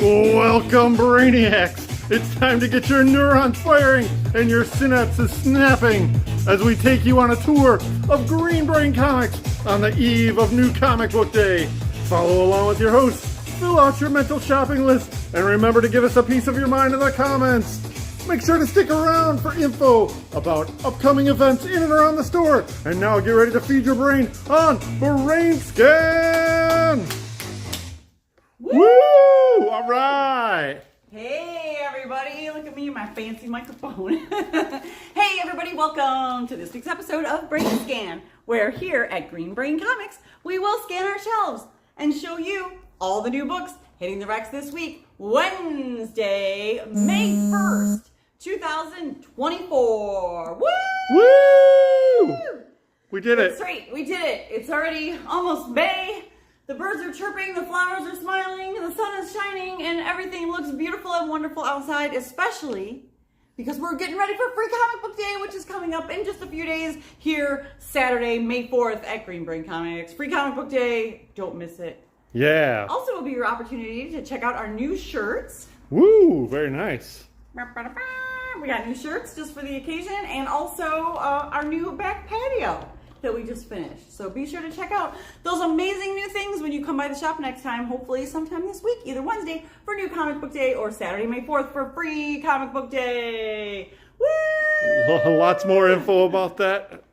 Welcome, Brainiacs! It's time to get your neurons firing and your synapses snapping as we take you on a tour of Green Brain Comics on the eve of New Comic Book Day. Follow along with your hosts, fill out your mental shopping list, and remember to give us a piece of your mind in the comments. Make sure to stick around for info about upcoming events in and around the store. And now get ready to feed your brain on BrainScan! Woo! All right! Hey everybody, look at me and my fancy microphone. Hey everybody, welcome to this week's episode of BrainScan, where here at Green Brain Comics, we will scan our shelves and show you all the new books hitting the racks this week, Wednesday, May 1st, 2024. Woo! Woo! We did it. That's right, we did it. It's already almost May. The birds are chirping, the flowers are smiling, the sun is shining, and everything looks beautiful and wonderful outside, especially because we're getting ready for Free Comic Book Day, which is coming up in just a few days here, Saturday, May 4th at Green Brain Comics. Free Comic Book Day, don't miss it. Yeah. Also, it will be your opportunity to check out our new shirts. Woo! Very nice. We got new shirts just for the occasion, and also our new back patio that we just finished. So be sure to check out those amazing new things when you come by the shop next time, hopefully sometime this week, either Wednesday for New Comic Book Day or Saturday, May 4th for Free Comic Book Day. Woo! Lots more info about that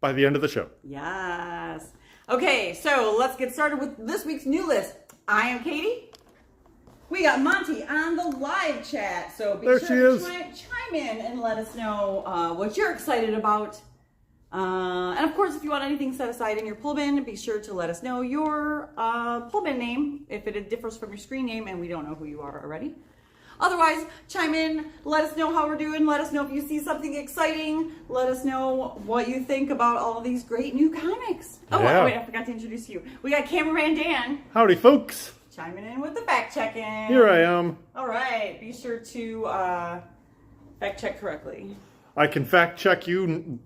by the end of the show. Yes. Okay, so let's get started with this week's new list. I am Katie. We got Monty on the live chat, so be sure to chime in and let us know what you're excited about. And of course, if you want anything set aside in your pull bin, be sure to let us know your pull bin name if it differs from your screen name and we don't know who you are already. Otherwise, chime in, let us know how we're doing, let us know if you see something exciting, let us know what you think about all of these great new comics. Oh, yeah. Wait, I forgot to introduce you. We got Cameraman Dan. Howdy, folks. Chiming in with the fact checking. Here I am. All right, be sure to fact check correctly. I can fact check you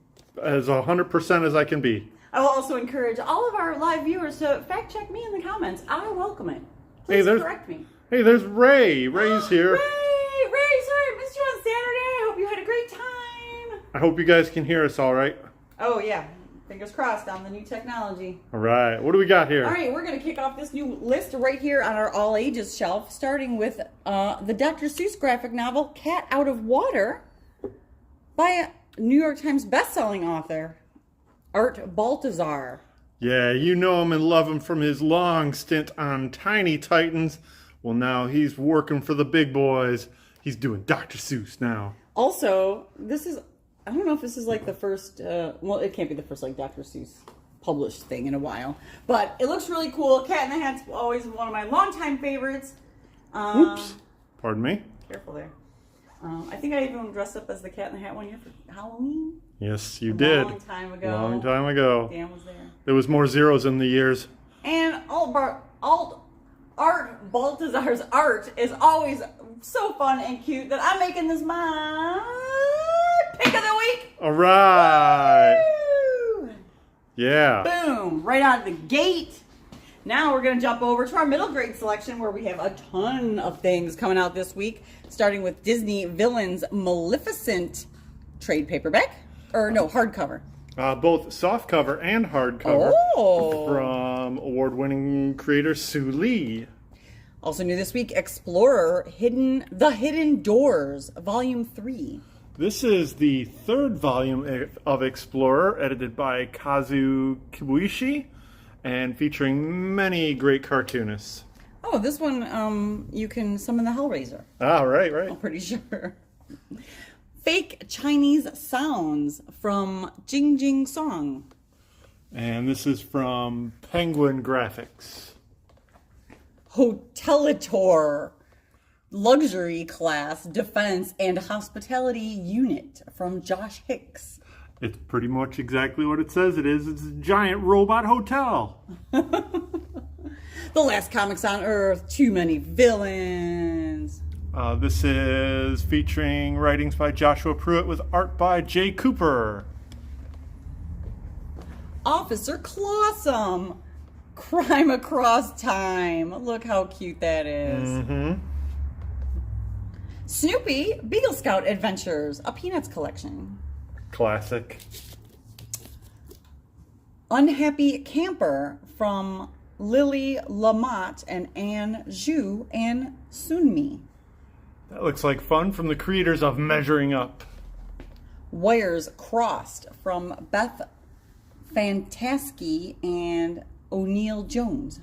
as 100% as I can be. I will also encourage all of our live viewers to fact check me in the comments. I welcome it. Please correct me. Hey, there's Ray. Ray's here. Ray, sorry I missed you on Saturday. I hope you had a great time. I hope you guys can hear us all right. Oh, yeah. Fingers crossed on the new technology. All right. What do we got here? All right, we're going to kick off this new list right here on our all ages shelf, starting with the Dr. Seuss graphic novel, Cat Out of Water, by a New York Times bestselling author, Art Baltazar. Yeah, you know him and love him from his long stint on Tiny Titans. Well, now he's working for the big boys. He's doing Dr. Seuss now. Also, this is, I don't know if this is like the first, well, it can't be the first like Dr. Seuss published thing in a while, but it looks really cool. Cat in the Hat's always one of my longtime favorites. Oops. Pardon me. Careful there. I think I even dressed up as the Cat in the Hat one year for Halloween. Yes, you did. Long time ago. Long time ago. Dan was there. There was more zeros in the years. And Art Baltazar's art is always so fun and cute that I'm making this my pick of the week. All right. Woo! Yeah. Boom. Right out of the gate. Now we're going to jump over to our middle grade selection where we have a ton of things coming out this week, starting with Disney Villains Maleficent trade paperback. Or no, hardcover. Both softcover and hardcover Oh. from award-winning creator Sue Lee. Also new this week, Explorer, The Hidden Doors, Volume 3. This is the third volume of Explorer, edited by Kazu Kibuishi, and featuring many great cartoonists. Oh, this one, you can summon the Hellraiser. Ah, right. I'm pretty sure. Fake Chinese Sounds from Jing Jing Song. And this is from Penguin Graphics. Hotelitor, Luxury Class Defense and Hospitality Unit from Josh Hicks. It's pretty much exactly what it says it is. It's a giant robot hotel. The Last Comics on Earth, Too Many Villains. This is featuring writings by Joshua Pruitt with art by Jay Cooper. Officer Clawsome, Crime Across Time. Look how cute that is. Mm-hmm. Snoopy Beagle Scout Adventures, a Peanuts collection. Classic. Unhappy Camper from Lily Lamotte and Anne Zhu and Sunmi. That looks like fun from the creators of Measuring Up. Wires Crossed from Beth Fantasky and O'Neill Jones.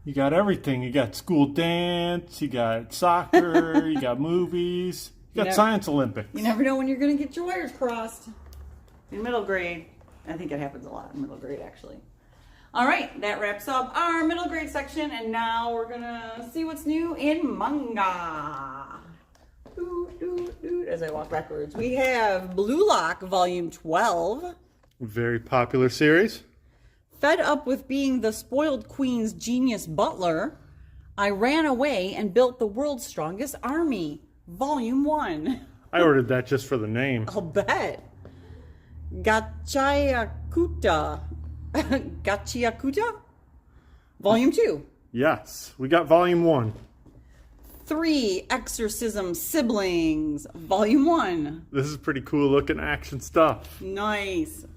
You got everything. You got school dance, you got soccer, you got movies, you got Science Olympics. You never know when you're going to get your wires crossed. In middle grade. I think it happens a lot in middle grade, actually. All right, that wraps up our middle grade section, and now we're going to see what's new in manga. As I walk backwards, we have Blue Lock Volume 12. Very popular series. Fed up with being the spoiled queen's genius butler, I ran away and built the world's strongest army. Volume 1. I ordered that just for the name. I'll bet. Gachiakuta. Gachiakuta? Volume 2. Yes, we got Volume 1. 3 Exorcism Siblings. Volume 1. This is pretty cool looking action stuff. Nice.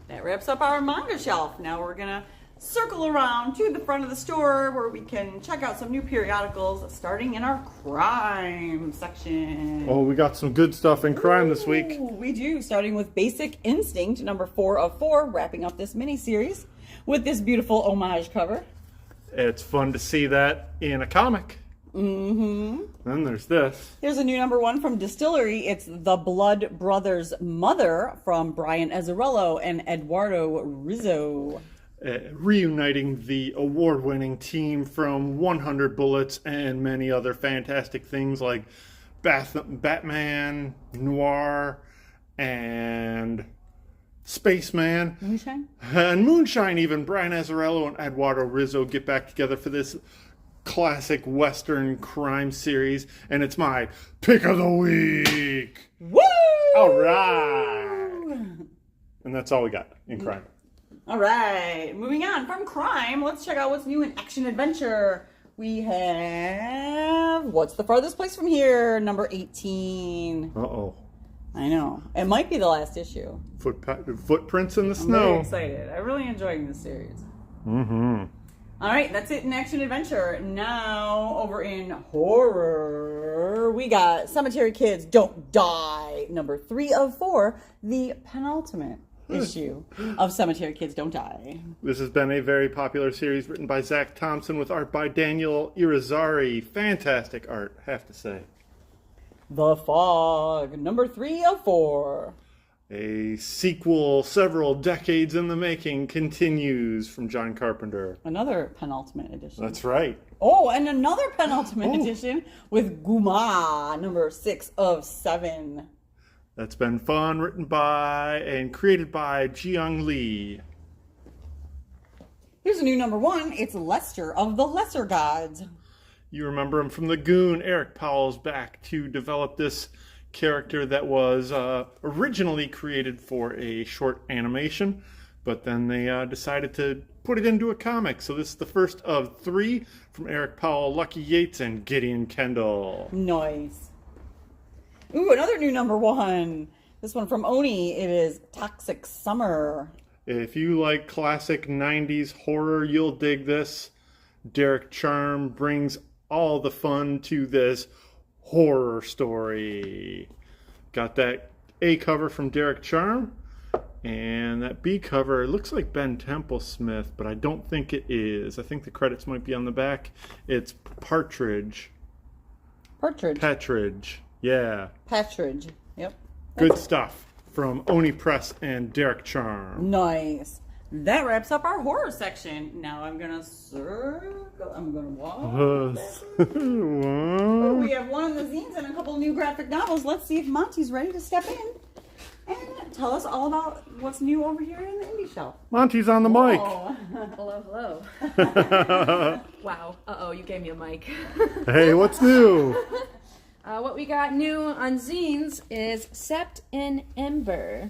That wraps up our manga shelf. Now we're going to circle around to the front of the store where we can check out some new periodicals, starting in our crime section. Oh, we got some good stuff in crime this week. We do, starting with Basic Instinct, number 4 of 4, wrapping up this mini-series with this beautiful homage cover. It's fun to see that in a comic. Mm-hmm. Then there's this. Here's a new number 1 from Distillery. It's The Blood Brothers' Mother from Brian Azzarello and Eduardo Rizzo. Reuniting the award-winning team from 100 Bullets and many other fantastic things like Batman, Noir, and Spaceman. Moonshine? And Moonshine even. Brian Azzarello and Eduardo Rizzo get back together for this classic Western crime series, and it's my pick of the week. Woo! All right. And that's all we got in crime. All right. Moving on from crime, let's check out what's new in action adventure. We have What's the Farthest Place from Here, number 18. Uh-oh. I know. It might be the last issue. Footprints in the I'm snow. very excited. I'm really enjoying this series. Mm-hmm. All right, that's it in action adventure. Now, over in horror, we got Cemetery Kids Don't Die, number 3 of 4, the penultimate issue of Cemetery Kids Don't Die. This has been a very popular series written by Zach Thompson with art by Daniel Irizarry. Fantastic art, have to say. The Fog, number 3 of 4. A sequel several decades in the making continues from John Carpenter. Another penultimate edition. That's right. Oh, and another penultimate edition with Guma, number 6 of 7. That's been fun, written by and created by Jiyoung Lee. Here's a new number 1. It's Lester of the Lesser Gods. You remember him from The Goon. Eric Powell's back to develop this character that was originally created for a short animation, but then they decided to put it into a comic. So this is the first of 3 from Eric Powell, Lucky Yates, and Gideon Kendall. Nice. Ooh, another new number 1. This one from Oni. It is Toxic Summer. If you like classic 90s horror, you'll dig this. Derek Charm brings all the fun to this horror story. Got that A cover from Derek Charm, and that B cover, it looks like Ben Templesmith, but I don't think it is. I think the credits might be on the back. It's Partridge. Patridge. Yeah. Patridge. Yep. Good stuff from Oni Press and Derek Charm. Nice. That wraps up our horror section. Now I'm gonna circle. I'm gonna walk. Oh, we have one of the zines and a couple new graphic novels. Let's see if Monty's ready to step in and tell us all about what's new over here in the indie shelf. Monty's on the mic. Hello, hello. Wow. Uh-oh, you gave me a mic. Hey, what's new? What we got new on zines is Sept in Ember,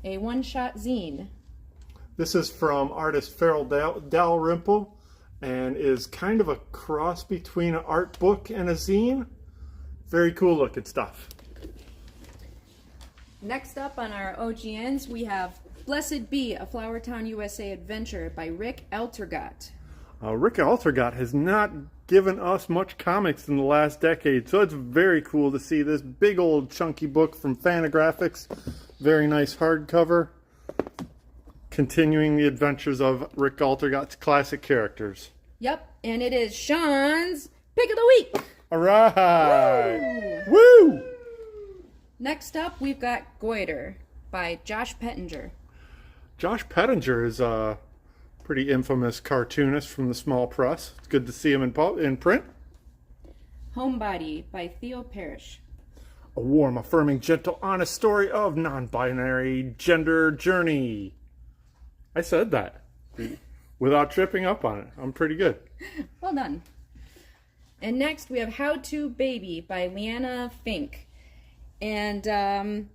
a one-shot zine. This is from artist Farrell Dalrymple and is kind of a cross between an art book and a zine. Very cool looking stuff. Next up on our OGNs, we have Blessed Be, a Flowertown, USA adventure by Rick Altergott. Rick Altergott has not given us much comics in the last decade, so it's very cool to see this big old chunky book from Fantagraphics. Very nice hardcover, continuing the adventures of Rick Altergott's classic characters. Yep, and it is Sean's Pick of the Week. All right. Woo! Next up, we've got Goiter by Josh Pettinger. Josh Pettinger is a pretty infamous cartoonist from the small press. It's good to see him in print. Homebody by Theo Parrish. A warm, affirming, gentle, honest story of non-binary gender journey. I said that without tripping up on it. I'm pretty good. Well done. And next we have How to Baby by Leanna Fink. And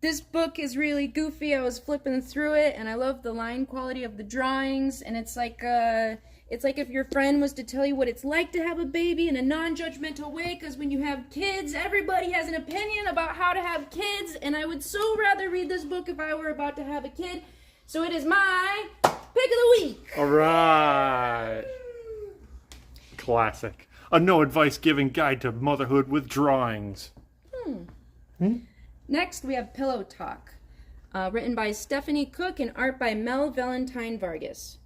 this book is really goofy. I was flipping through it, and I love the line quality of the drawings. And it's like if your friend was to tell you what it's like to have a baby in a non-judgmental way. Because when you have kids, everybody has an opinion about how to have kids. And I would so rather read this book if I were about to have a kid. So it is my Pick of the Week. All right. Classic. A no advice giving guide to motherhood with drawings. Next, we have Pillow Talk, written by Stephanie Cook and art by Mel Valentine Vargas.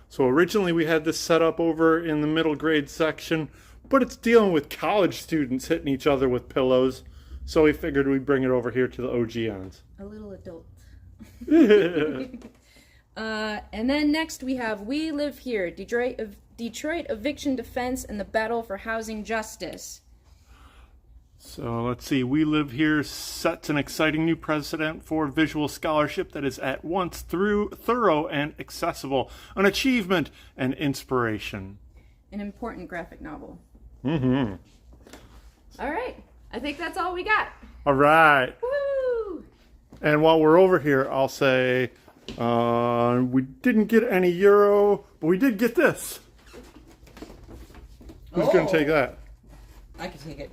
So originally we had this set up over in the middle grade section, but it's dealing with college students hitting each other with pillows, so we figured we'd bring it over here to the OGNs. A little adult. And then next we have We Live Here, Detroit Eviction Defense and the Battle for Housing Justice. So let's see, We Live Here sets an exciting new precedent for visual scholarship that is at once thorough and accessible, an achievement and inspiration. An important graphic novel. Mm-hmm. All right, I think that's all we got. All right. Woo! And while we're over here, I'll say we didn't get any Euro, but we did get this. Who's going to take that? I can take it.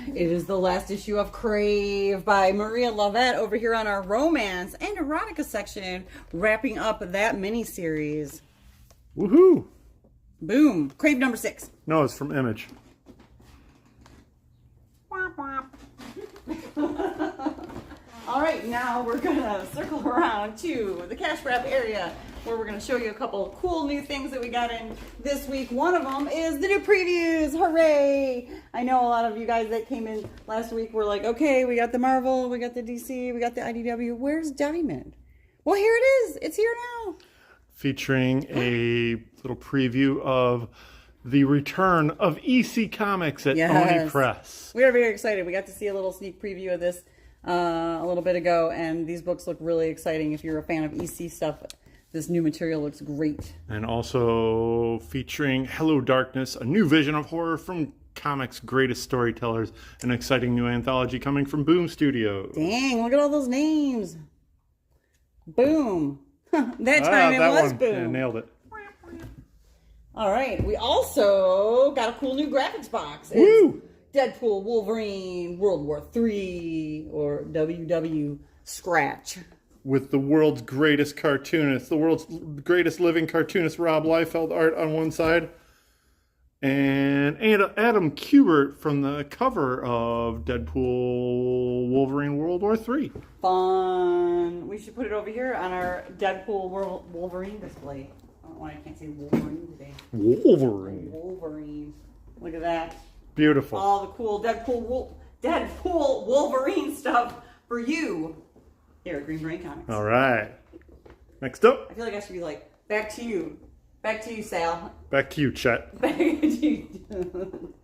It is the last issue of Crave by Maria Lovett over here on our romance and erotica section, wrapping up that miniseries. Woohoo! Boom. Crave number 6. No, it's from Image. Womp womp. All right, now we're going to circle around to the cash wrap area where we're going to show you a couple of cool new things that we got in this week. One of them is the new previews. Hooray! I know a lot of you guys that came in last week were like, okay, we got the Marvel, we got the DC, we got the IDW. Where's Diamond? Well, here it is. It's here now. Featuring a little preview of the return of EC Comics at Oni Press. We are very excited. We got to see a little sneak preview of this a little bit ago, and these books look really exciting. If you're a fan of EC stuff, this new material looks great. And also featuring Hello Darkness, a new vision of horror from comics' greatest storytellers, an exciting new anthology coming from Boom Studios. Dang, look at all those names. Boom. That time it was Boom. Yeah, nailed it. All right, we also got a cool new graphics box. Woo! It's Deadpool, Wolverine, World War III, or WW Scratch. With the world's greatest cartoonist, the world's greatest living cartoonist, Rob Liefeld art on one side, and Adam Kubert from the cover of Deadpool, Wolverine, World War III. Fun. We should put it over here on our Deadpool Wolverine display. I don't know why I can't say Wolverine today. Wolverine. Look at that. Beautiful. All the cool Deadpool Wolverine stuff for you here at Green Brain Comics. All right. Next up. I feel like I should be like, back to you. Back to you, Sal. Back to you, Chet. Back to you.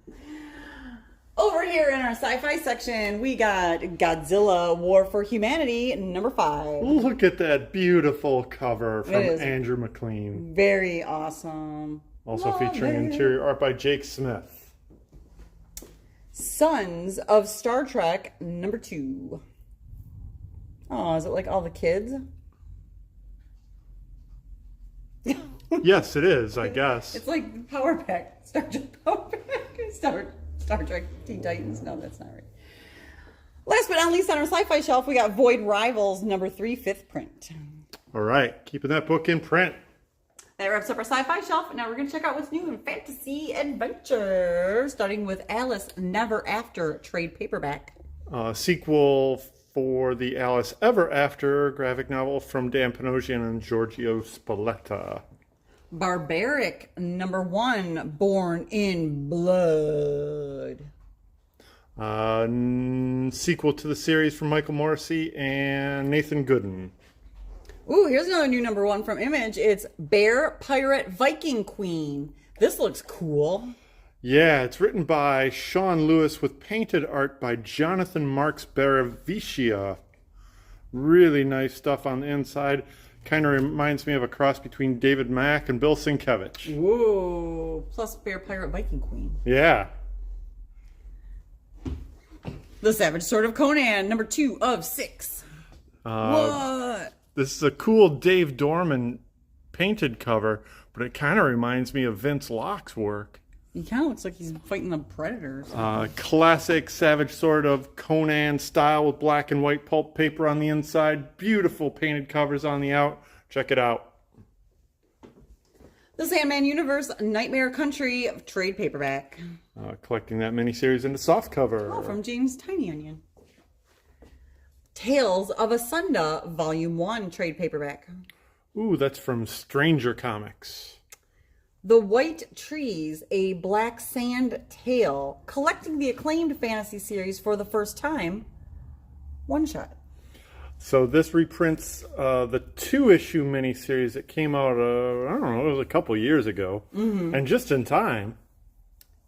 Over here in our sci-fi section, we got Godzilla War for Humanity, number 5. Look at that beautiful cover from Andrew McLean. Very awesome. Also featuring interior art by Jake Smith. Sons of Star Trek, number 2. Oh, is it like all the kids? Yes, it is, I guess. It's like Power Pack. Star Trek Power Pack. Star Trek Teen Titans. No, that's not right. Last but not least on our sci-fi shelf, we got Void Rivals #3, 5th print. All right, keeping that book in print. That wraps up our sci-fi shelf. Now we're going to check out what's new in fantasy adventure, starting with Alice Never After trade paperback. Sequel for the Alice Ever After graphic novel from Dan Panosian and Giorgio Spalletta. Barbaric #1, Born in Blood. Sequel to the series from Michael Morrissey and Nathan Gooden. Ooh, here's another new #1 from Image. It's Bear Pirate Viking Queen. This looks cool. Yeah, it's written by Sean Lewis with painted art by Jonathan Marks Baravicia. Really nice stuff on the inside. Kind of reminds me of a cross between David Mack and Bill Sienkiewicz. Whoa, plus Bear Pirate Viking Queen. Yeah. The Savage Sword of Conan, #2 of 6. What? This is a cool Dave Dorman painted cover, but it kind of reminds me of Vince Locke's work. He kind of looks like he's fighting the Predators. Classic Savage Sword of Conan style with black and white pulp paper on the inside. Beautiful painted covers on the out. Check it out. The Sandman Universe Nightmare Country trade paperback. Collecting that miniseries into softcover. Oh, from James Tiny Onion. Tales of Asunda Volume 1 trade paperback. Ooh, that's from Stranger Comics. The White Trees, a Black Sand Tale, collecting the acclaimed fantasy series for the first time. One shot. So this reprints the 2-issue miniseries that came out, I don't know, it was a couple years ago. Mm-hmm. And just in time.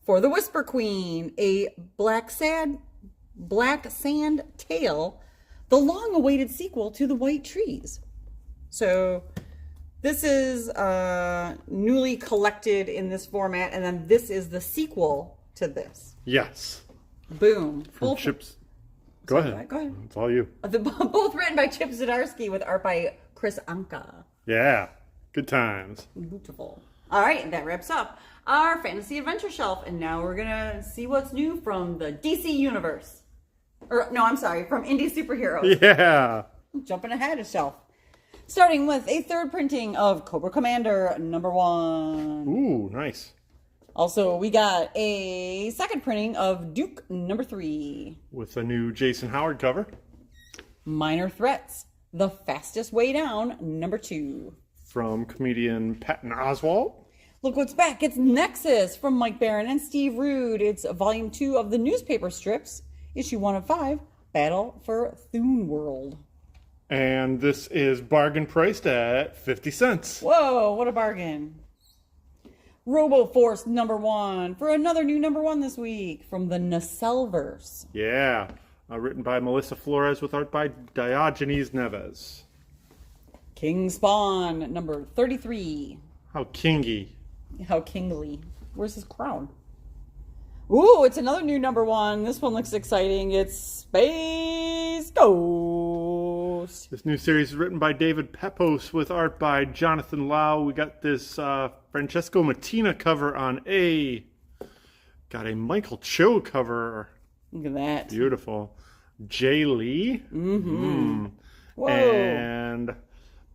For the Whisper Queen, a Black Sand Tale, the long-awaited sequel to The White Trees. So this is newly collected in this format, and then this is the sequel to this. Yes. Boom. From Chips. Go ahead. Go ahead. It's all you. Both written by Chip Zdarsky with art by Chris Anka. Yeah. Good times. Beautiful. All right, that wraps up our fantasy adventure shelf, and now we're gonna see what's new from the DC universe. Or no, I'm sorry, from Indie Superheroes. Yeah. Jumping ahead of shelf. Starting with a 3rd printing of Cobra Commander #1. Ooh, nice. Also, we got a 2nd printing of Duke #3. With a new Jason Howard cover. Minor Threats, The Fastest Way Down #2. From comedian Patton Oswalt. Look what's back. It's Nexus from Mike Barron and Steve Rude. It's volume 2 of the newspaper strips. Issue 1 of 5, Battle for Thune World. And this is bargain priced at 50 cents. Whoa, what a bargain. RoboForce #1 for another new #1 this week from the Nacelverse. Yeah. Written by Melissa Flores with art by Diogenes Neves. King Spawn #33. How kingy. How kingly. Where's his crown? Ooh, it's another new #1. This one looks exciting. It's Space Ghost. This new series is written by David Pepos with art by Jonathan Lau. We got this Francesco Mattina cover on A. Got a Michael Cho cover. Look at that. Beautiful. Jay Lee. Mm-hmm. Whoa. And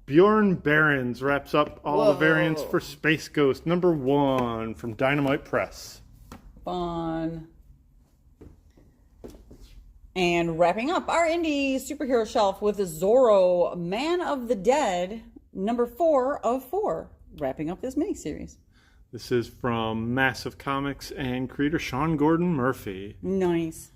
Bjorn Behrens wraps up all the variants for Space Ghost #1 from Dynamite Press. Fun. And wrapping up our indie superhero shelf with Zorro, Man of the Dead, #4 of 4. Wrapping up this miniseries. This is from Massive Comics and creator Sean Gordon Murphy. Nice.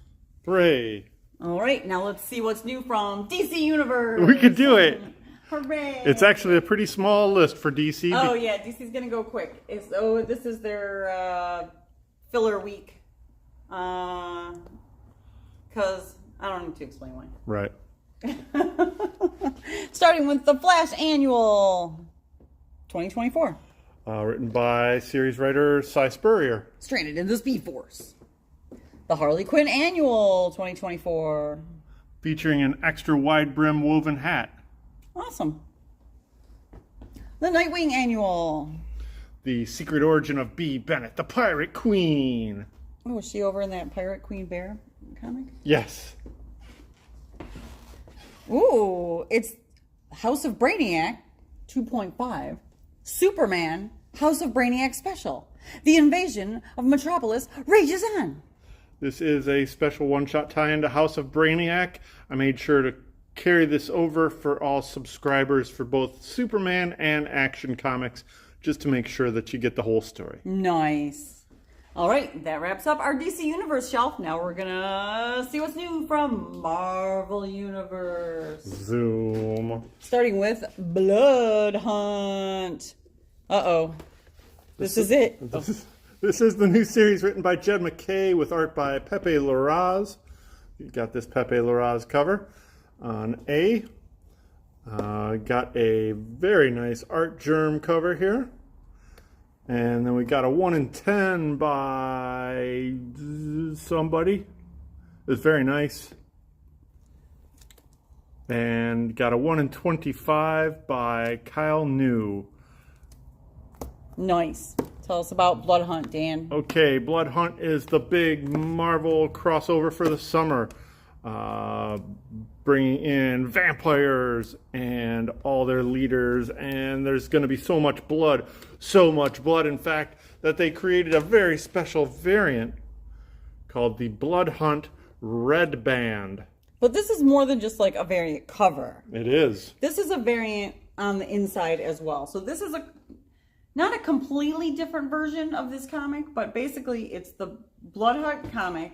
Hooray. All right, now let's see what's new from DC Universe. We could do it. Hooray. It's actually a pretty small list for DC. Oh, yeah, DC's going to go quick. This is their filler week. Because I don't need to explain why. Right. Starting with the Flash Annual 2024. Written by series writer Cy Spurrier. Stranded in the Speed Force. The Harley Quinn Annual 2024. Featuring an extra wide brim woven hat. Awesome. The Nightwing Annual. The Secret Origin of Bee Bennett, the Pirate Queen. Oh, is she over in that Pirate Queen Bear comic? Yes. Ooh, it's House of Brainiac 2.5. Superman, House of Brainiac Special. The invasion of Metropolis rages on. This is a special one-shot tie-in to House of Brainiac. I made sure to carry this over for all subscribers for both Superman and Action Comics, just to make sure that you get the whole story. Nice. All right, that wraps up our DC Universe shelf. Now we're gonna see what's new from Marvel Universe. Zoom. Starting with Blood Hunt. Uh-oh. This is it. This is the new series written by Jed MacKay with art by Pepe Larraz. You got this Pepe Larraz cover on A. Got a very nice Art Germ cover here. And then we got a 1 in 10 by somebody. It's very nice. And got a 1 in 25 by Kyle New. Nice. Tell us about Blood Hunt, Dan. Okay, Blood Hunt is the big Marvel crossover for the summer. Bringing in vampires and all their leaders, and there's going to be so much blood, in fact, that they created a very special variant called the Blood Hunt Red Band. But this is more than just like a variant cover. It is. This is a variant on the inside as well. So this is not a completely different version of this comic, but basically it's the Blood Hunt comic,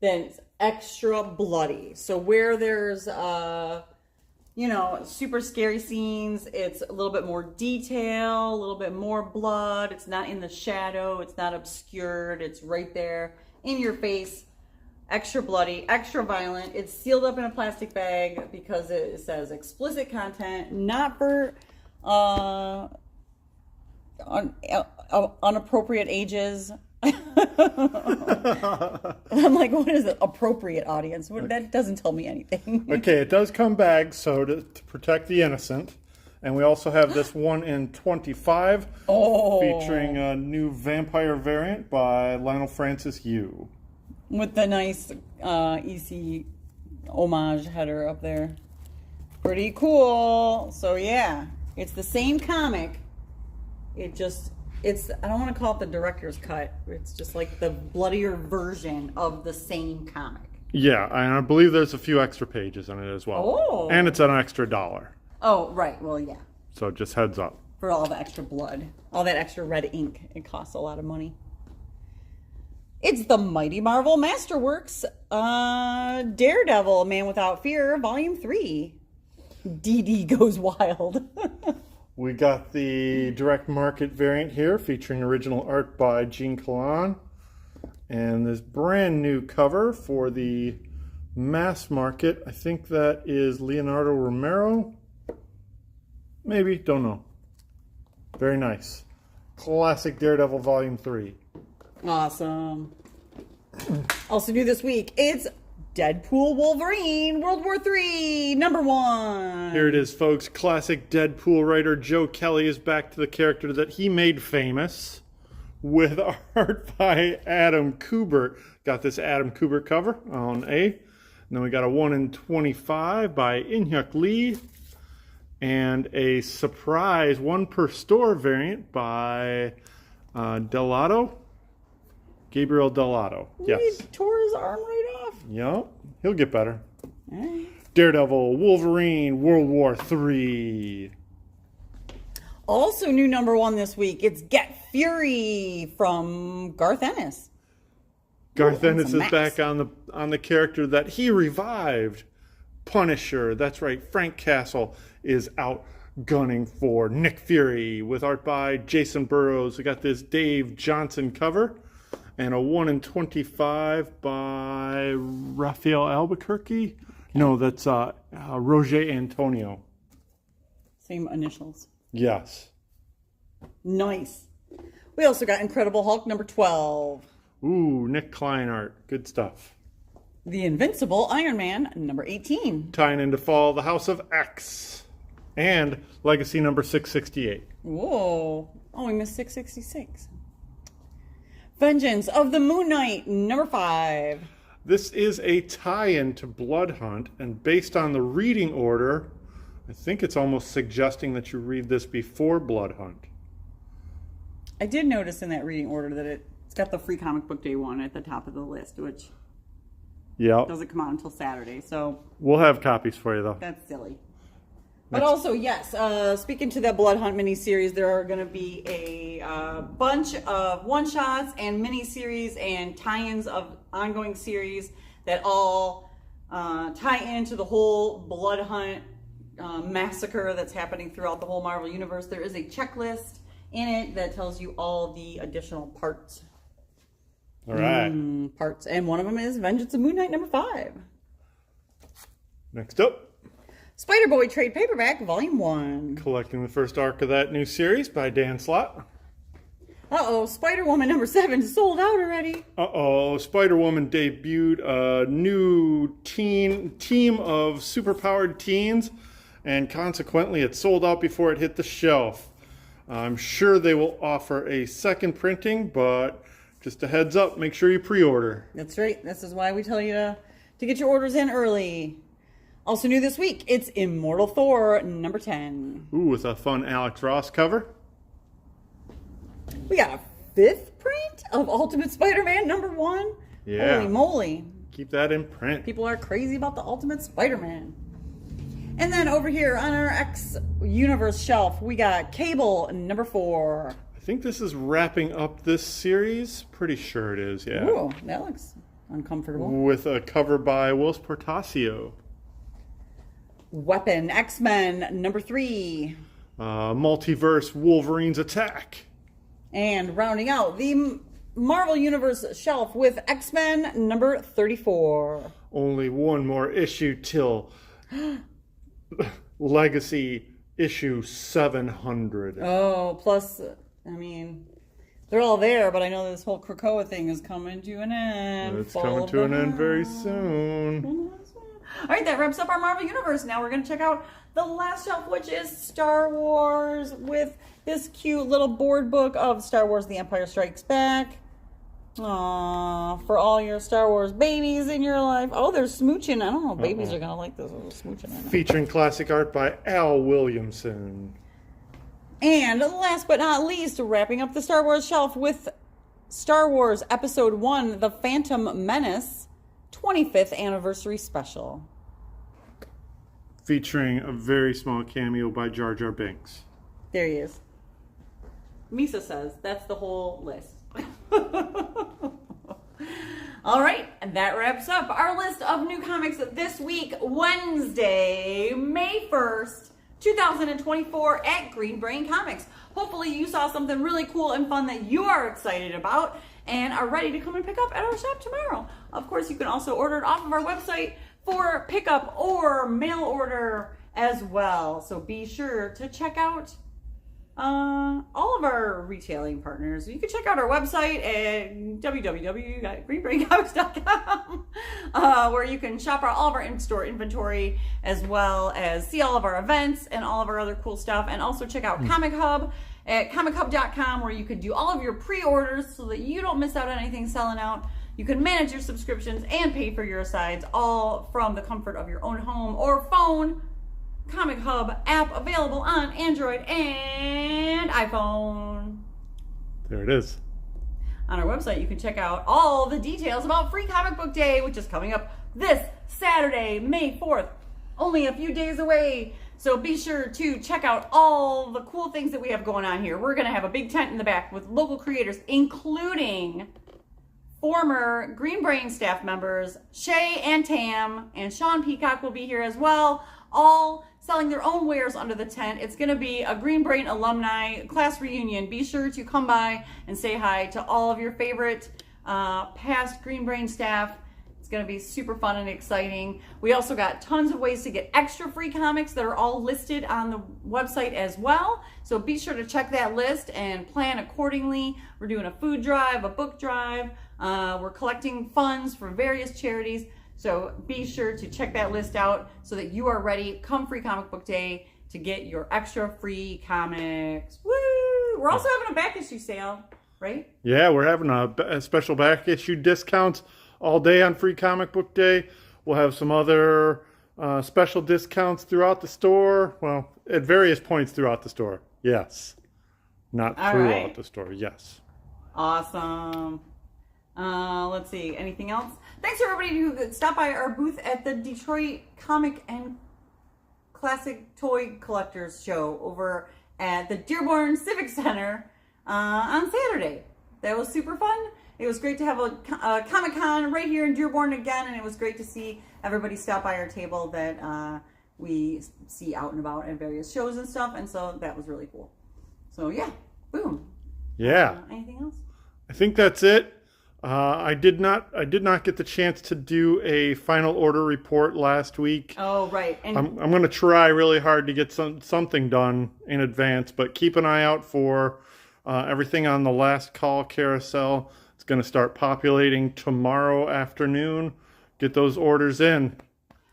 then it's extra bloody. So where there's, super scary scenes, it's a little bit more detail, a little bit more blood. It's not in the shadow. It's not obscured. It's right there in your face. Extra bloody, extra violent. It's sealed up in a plastic bag because it says explicit content, not for unappropriate ages. I'm like, what is it? Appropriate audience? That doesn't tell me anything. Okay, it does come back, so to protect the innocent. And we also have this 1 in 25 featuring a new vampire variant by Lionel Francis Yu. With the nice EC homage header up there. Pretty cool. So yeah, it's the same comic. I don't want to call it the director's cut. It's just like the bloodier version of the same comic. Yeah, and I believe there's a few extra pages in it as well. Oh. And it's an extra $1. Oh, right. Well, yeah. So just heads up. For all the extra blood. All that extra red ink. It costs a lot of money. It's the Mighty Marvel Masterworks Daredevil, Man Without Fear, Volume 3. DD Goes Wild. We got the direct market variant here featuring original art by Gene Colan. And this brand new cover for the mass market. I think that is Leonardo Romero. Maybe, don't know. Very nice. Classic Daredevil Volume 3. Awesome. Also new this week, it's Deadpool Wolverine World War III #1. Here it is, folks. Classic Deadpool writer Joe Kelly is back to the character that he made famous with art by Adam Kubert. Got this Adam Kubert cover on A. And then we got a 1 in 25 by In-Hyuk Lee. And a surprise 1 per store variant by Delato. Gabriel Delato. Yes. He tore his arm right off. Yep. He'll get better. Right. Daredevil, Wolverine, World War III. Also new #1 this week, it's Get Fury from Garth Ennis. Garth Ennis is back on the character that he revived. Punisher. That's right. Frank Castle is out gunning for Nick Fury with art by Jason Burrows. We got this Dave Johnson cover. And a 1 in 25 by Raphael Albuquerque. No, that's Roger Antonio. Same initials. Yes. Nice. We also got Incredible Hulk #12. Ooh, Nick Klein art. Good stuff. The Invincible Iron Man #18. Tying into Fall, The House of X. And Legacy #668. Whoa. Oh, we missed 666. Vengeance of the Moon Knight, number 5. This is a tie-in to Blood Hunt, and based on the reading order, I think it's almost suggesting that you read this before Blood Hunt. I did notice in that reading order that it's got the free comic book day one at the top of the list, which doesn't come out until Saturday, so... We'll have copies for you, though. That's silly. But also, yes, speaking to the Blood Hunt miniseries, there are going to be a bunch of one-shots and miniseries and tie-ins of ongoing series that all tie into the whole Blood Hunt massacre that's happening throughout the whole Marvel Universe. There is a checklist in it that tells you all the additional parts. All right. Parts. And one of them is Vengeance of Moon Knight, number 5. Next up. Spider-Boy Trade Paperback, Volume 1. Collecting the first arc of that new series by Dan Slott. Uh-oh, Spider-Woman number 7 is sold out already. Uh-oh, Spider-Woman debuted a new team of superpowered teens, and consequently it sold out before it hit the shelf. I'm sure they will offer a second printing, but just a heads up, make sure you pre-order. That's right. This is why we tell you to get your orders in early. Also new this week, it's Immortal Thor, number 10. Ooh, with a fun Alex Ross cover. We got a 5th print of Ultimate Spider-Man, number 1. Yeah. Holy moly. Keep that in print. People are crazy about the Ultimate Spider-Man. And then over here on our X-Universe shelf, we got Cable, number 4. I think this is wrapping up this series. Pretty sure it is, yeah. Ooh, that looks uncomfortable. With a cover by Wills Portacio. Weapon, X-Men, number 3. Multiverse Wolverine's Attack. And rounding out the Marvel Universe shelf with X-Men, number 34. Only one more issue till Legacy issue 700. Oh, plus, I mean, they're all there, but I know this whole Krakoa thing is coming to an end. It's coming to an end very soon. All right, that wraps up our Marvel Universe. Now we're going to check out the last shelf, which is Star Wars, with this cute little board book of Star Wars The Empire Strikes Back. Aww, for all your Star Wars babies in your life. Oh, they're smooching. I don't know, babies are going to like this little smooching. Featuring classic art by Al Williamson. And last but not least, wrapping up the Star Wars shelf with Star Wars Episode 1, The Phantom Menace, 25th Anniversary Special. Featuring a very small cameo by Jar Jar Binks. There he is. Misa says that's the whole list. All right, and that wraps up our list of new comics this week, Wednesday, May 1st, 2024 at Green Brain Comics. Hopefully you saw something really cool and fun that you are excited about and are ready to come and pick up at our shop tomorrow. Of course, you can also order it off of our website for pickup or mail order as well. So be sure to check out all of our retailing partners. You can check out our website at www.greenbraincomics.com where you can shop all of our in-store inventory as well as see all of our events and all of our other cool stuff. And also check out ComicHub at comichub.com where you can do all of your pre-orders so that you don't miss out on anything selling out. You can manage your subscriptions and pay for your asides all from the comfort of your own home or phone. Comic Hub app available on Android and iPhone. There it is. On our website, you can check out all the details about Free Comic Book Day, which is coming up this Saturday, May 4th. Only a few days away. So be sure to check out all the cool things that we have going on here. We're going to have a big tent in the back with local creators, including former Green Brain staff members, Shay and Tam, and Sean Peacock will be here as well, all selling their own wares under the tent. It's going to be a Green Brain alumni class reunion. Be sure to come by and say hi to all of your favorite past Green Brain staff. It's going to be super fun and exciting. We also got tons of ways to get extra free comics that are all listed on the website as well. So be sure to check that list and plan accordingly. We're doing a food drive, a book drive. We're collecting funds for various charities. So be sure to check that list out so that you are ready come Free Comic Book Day to get your extra free comics. Woo! We're also having a back issue sale. right? Yeah, we're having a special back issue discounts all day on Free Comic Book Day. We'll have some other special discounts throughout the store. Well, at various points throughout the store. Yes. Not throughout the store. Yes. Awesome. Let's see. Anything else? Thanks to everybody who stopped by our booth at the Detroit Comic and Classic Toy Collectors Show over at the Dearborn Civic Center on Saturday. That was super fun. It was great to have a Comic-Con right here in Dearborn again, and it was great to see everybody stop by our table that we see out and about at various shows and stuff, and so that was really cool. So yeah, boom. Yeah. Anything else? I think that's it. I did not get the chance to do a final order report last week. Oh, right. And I'm going to try really hard to get something done in advance, but keep an eye out for everything on the last call carousel. It's going to start populating tomorrow afternoon. Get those orders in.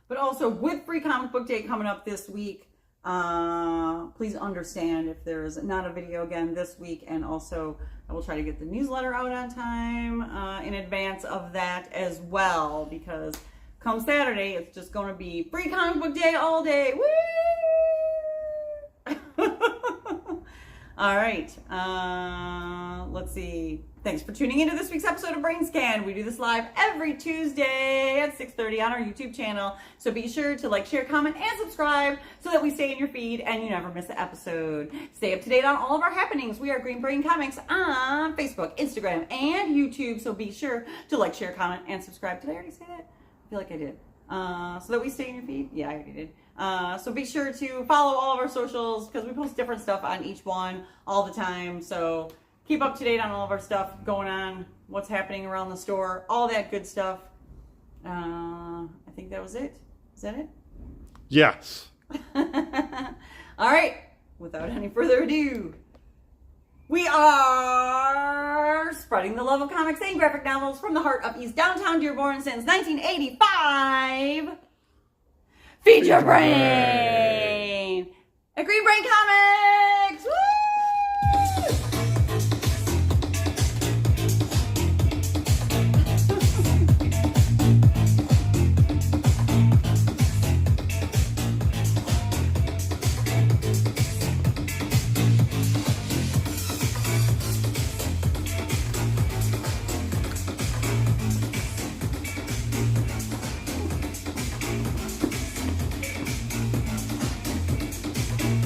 But also with Free Comic Book Day coming up this week, please understand if there's not a video again this week, and also I will try to get the newsletter out on time in advance of that as well, because come Saturday, it's just going to be Free Comic Book Day all day. Woo! All right. Let's see. Thanks for tuning into this week's episode of BrainScan. We do this live every Tuesday at 6:30 on our YouTube channel. So be sure to like, share, comment, and subscribe so that we stay in your feed and you never miss an episode. Stay up to date on all of our happenings. We are Green Brain Comics on Facebook, Instagram, and YouTube. So be sure to like, share, comment, and subscribe. Did I already say that? I feel like I did. So that we stay in your feed? Yeah, I already did. So be sure to follow all of our socials because we post different stuff on each one all the time. So keep up to date on all of our stuff going on, what's happening around the store, all that good stuff. I think that was it. Is that it? Yes. All right. Without any further ado, we are spreading the love of comics and graphic novels from the heart of East Downtown Dearborn since 1985. Feed your brain! A Green Brain Comics!